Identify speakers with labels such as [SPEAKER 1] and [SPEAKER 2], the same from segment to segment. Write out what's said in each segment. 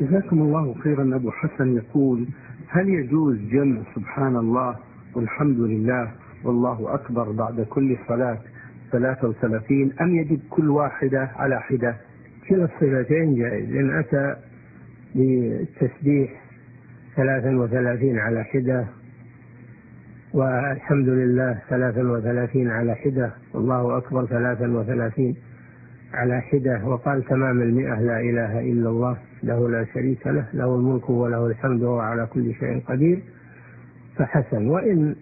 [SPEAKER 1] جزاكم الله خيرا. أبو حسن يقول: هل يجوز جمع سبحان الله والحمد لله والله أكبر بعد كل صلاة 33 أم يجب كل واحدة على حدة؟
[SPEAKER 2] كلا الصفتين جائز، إن أتى بالتسبيح 33 على حدة والحمد لله 33 على حدة والله أكبر 33 على حدة وقال تمام 100 لا إله إلا الله له لا شريك له له الملك وله الحمد وهو على كل شيء قدير فحسن. وإن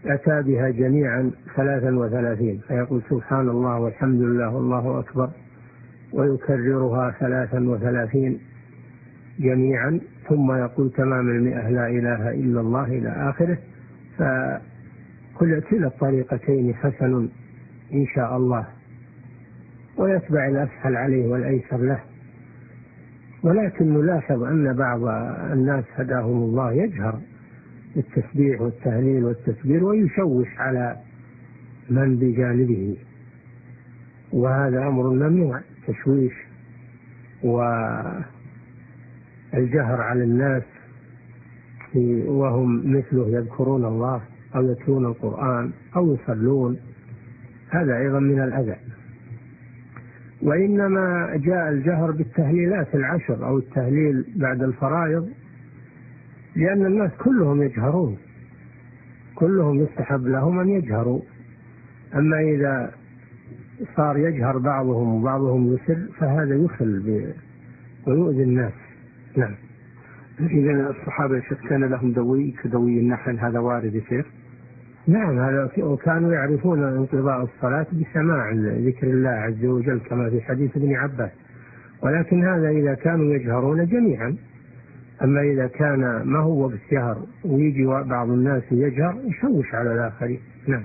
[SPEAKER 2] أتى بها جميعا 33 فيقول سبحان الله والحمد لله والله أكبر ويكررها 33 جميعا ثم يقول تمام 100 لا إله إلا الله إلى آخره، فكل الطريقتين حسن إن شاء الله، ويتبع الأسهل عليه والأيسر له. ولكن نلاحظ أن بعض الناس هداهم الله يجهر بالتسبيح والتهليل والتكبير ويشوش على من بجانبه، وهذا أمر ممنوع، تشويش والجهر على الناس وهم مثله يذكرون الله أو يتلون القرآن أو يصلون، هذا أيضا من الأذى. وإنما جاء الجهر بالتهليلات 10 أو التهليل بعد الفرائض لأن الناس كلهم يجهرون، كلهم يستحب لهم أن يجهروا. أما إذا صار يجهر بعضهم وبعضهم يسر فهذا يخل ويؤذي الناس. نعم.
[SPEAKER 1] إذا الصحابة كان لهم دوي كدوي النحل، هذا وارد يا شيخ؟
[SPEAKER 2] نعم، هذا وكانوا يعرفون انقضاء الصلاة بسماع ذكر الله عز وجل كما في حديث ابن عباس، ولكن هذا إذا كانوا يجهرون جميعا. أما إذا كان ما هو بالجهر ويجي بعض الناس يجهر يشوش على الآخرين. نعم.